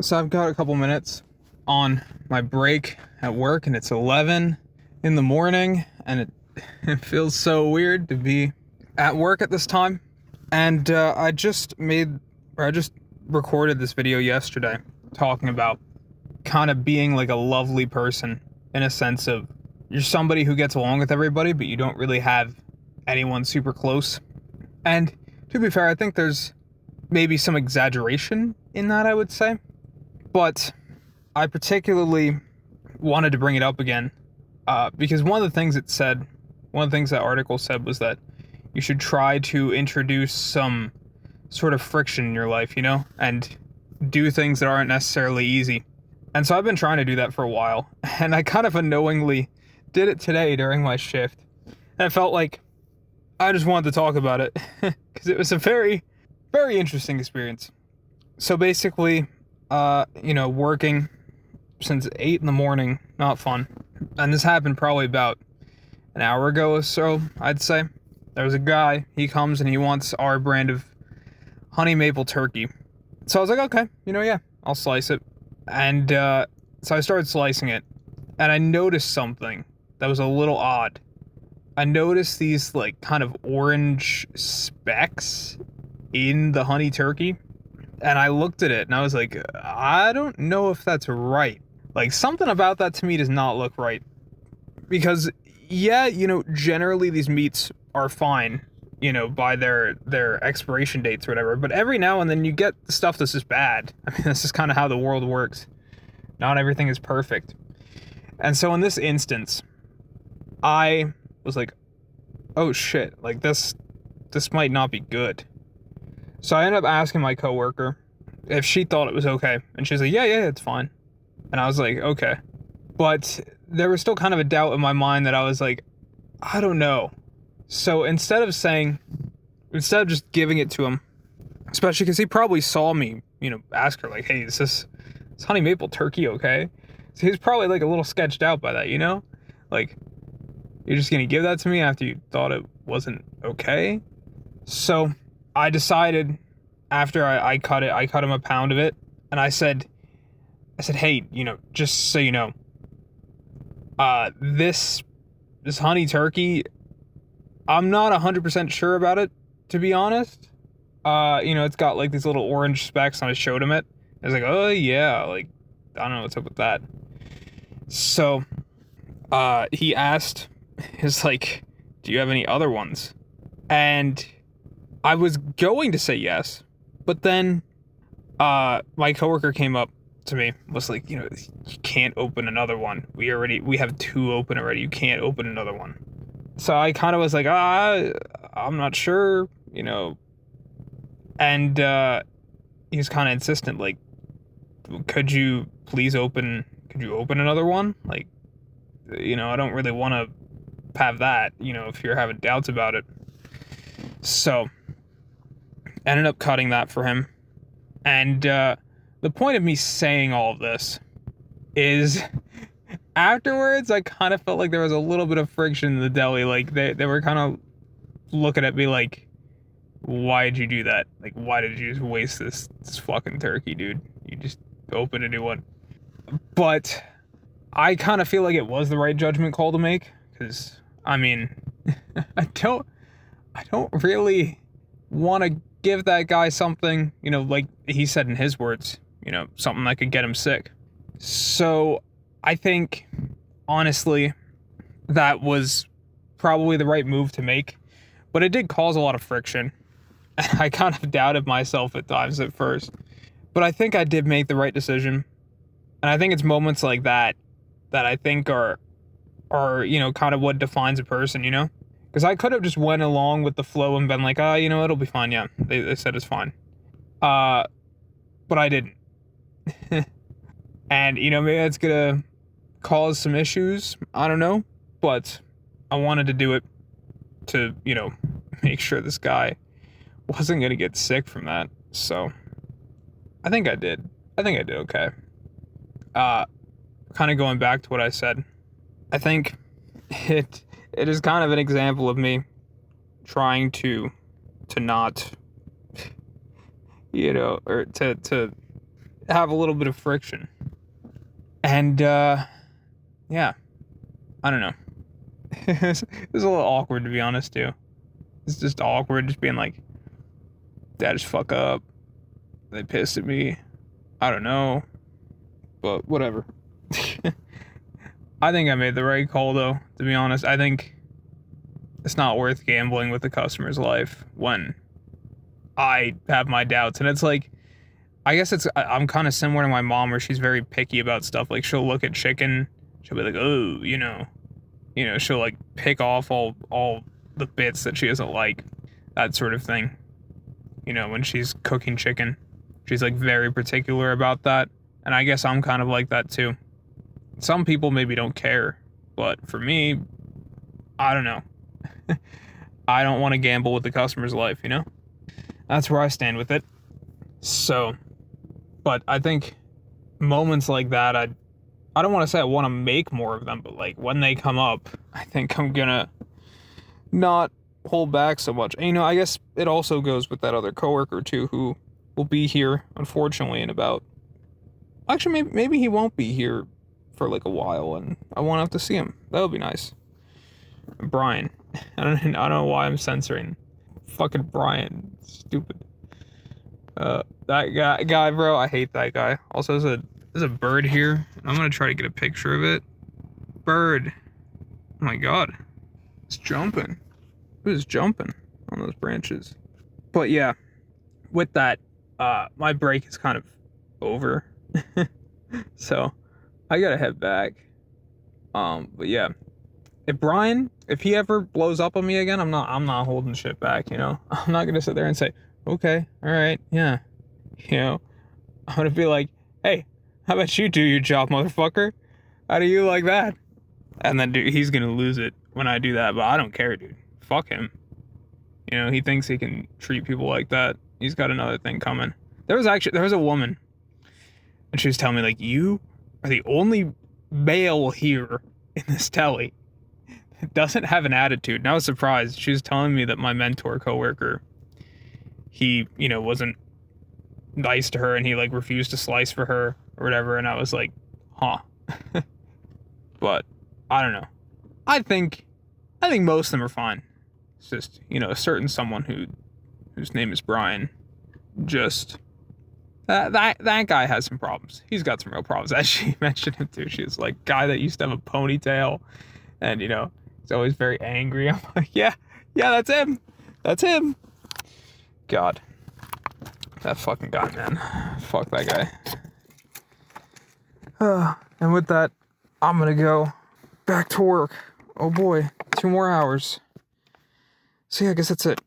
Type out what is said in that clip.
So I've got a couple minutes on my break at work, and it's 11 in the morning, and it feels so weird to be at work at this time. And I just recorded this video yesterday talking about kind of being like a lovely person, in a sense of you're somebody who gets along with everybody, but you don't really have anyone super close. And to be fair, I think there's maybe some exaggeration in that, I would say. But I particularly wanted to bring it up again because one of the things that article said was that you should try to introduce some sort of friction in your life, and do things that aren't necessarily easy. And so I've been trying to do that for a while, and I kind of unknowingly did it today during my shift. And I felt like I just wanted to talk about it because it was a very, very interesting experience. So basically, working since 8 in the morning, not fun. And this happened probably about an hour ago or so, I'd say. There was a guy, he comes and he wants our brand of honey maple turkey. So I was like, okay, yeah, I'll slice it. And so I started slicing it, and I noticed something that was a little odd. I noticed these like kind of orange specks in the honey turkey. And I looked at it and I was like, I don't know if that's right. Like, something about that to me does not look right. Because, yeah, generally these meats are fine, by their expiration dates or whatever. But every now and then you get stuff that's just bad. I mean, this is kind of how the world works. Not everything is perfect. And so in this instance, I was like, oh shit, like this might not be good. So I ended up asking my coworker if she thought it was okay. And she's like, yeah, it's fine. And I was like, okay. But there was still kind of a doubt in my mind that I was like, I don't know. So instead of just giving it to him, especially because he probably saw me, ask her like, hey, is honey maple turkey okay? So he's probably like a little sketched out by that, Like, you're just going to give that to me after you thought it wasn't okay? So I decided, after I cut him a pound of it, and I said, hey, just so you know, this honey turkey, I'm not 100% sure about it, to be honest. It's got like these little orange specks, and I showed him it. I was like, oh yeah, like, I don't know what's up with that. So, he asked, he's like, do you have any other ones? And I was going to say yes, but then my coworker came up to me, was like, you can't open another one. We have 2 open already. You can't open another one. So I kind of was like, I'm not sure, And he was kind of insistent, like, could you open another one? Like, I don't really want to have that, if you're having doubts about it. So ended up cutting that for him. And the point of me saying all of this is, afterwards I kind of felt like there was a little bit of friction in the deli. Like, they were kind of looking at me like, why did you do that? Like, why did you just waste this fucking turkey, dude? You just open a new one. But I kind of feel like it was the right judgment call to make, because I mean, I don't really want to give that guy something, like he said in his words, something that could get him sick. So I think, honestly, that was probably the right move to make, but it did cause a lot of friction. I kind of doubted myself at times at first, but I think I did make the right decision. And I think it's moments like that I think are kind of what defines a person, Because I could have just went along with the flow and been like, it'll be fine, yeah. They said it's fine. But I didn't. And, maybe that's gonna cause some issues. I don't know. But I wanted to do it to, make sure this guy wasn't gonna get sick from that. So I think I did. Okay. Kind of going back to what I said, I think it is kind of an example of me trying to not, or to have a little bit of friction. And, yeah, I don't know. It was a little awkward, to be honest, too. It's just awkward, just being like, dad just fuck up. They pissed at me. I don't know. But whatever. I think I made the right call, though, to be honest. I think it's not worth gambling with the customer's life when I have my doubts. And it's like, I guess I'm kind of similar to my mom, where she's very picky about stuff. Like, she'll look at chicken, she'll be like, oh, she'll like pick off all the bits that she doesn't like, that sort of thing. When she's cooking chicken, she's like very particular about that. And I guess I'm kind of like that too. Some people maybe don't care, but for me, I don't know. I don't want to gamble with the customer's life, That's where I stand with it. So, but I think moments like that, I don't want to say I want to make more of them, but like when they come up, I think I'm gonna not hold back so much. And, I guess it also goes with that other coworker too, who will be here, unfortunately, in about... Actually, maybe he won't be here for like a while, and I won't have to see him. That would be nice. Brian. I don't know why I'm censoring. Fucking Brian. Stupid. That guy, bro, I hate that guy. Also, there's a bird here. I'm gonna try to get a picture of it. Bird. Oh my god. It's jumping. Who's jumping on those branches? But yeah, with that, my break is kind of over. So I gotta head back. But yeah, if he ever blows up on me again, I'm not holding shit back, I'm not gonna sit there and say, okay, all right, yeah. I'm gonna be like, hey, how about you do your job, motherfucker? How do you like that? And then, dude, he's gonna lose it when I do that, but I don't care, dude. Fuck him. He thinks he can treat people like that. He's got another thing coming. There was a woman, and she was telling me, like, you are the only male here in this telly that doesn't have an attitude. And I was surprised. She was telling me that my mentor coworker, he, wasn't nice to her, and he like refused to slice for her or whatever. And I was like, huh. But I don't know. I think most of them are fine. It's just, a certain someone whose name is Brian, just that guy has some problems. He's got some real problems. As she mentioned him too. She was like, guy that used to have a ponytail, and he's always very angry. I'm like, yeah, that's him. That's him. God, that fucking guy, man. Fuck that guy. And with that, I'm gonna go back to work. Oh boy, 2 more hours. So yeah, I guess that's it.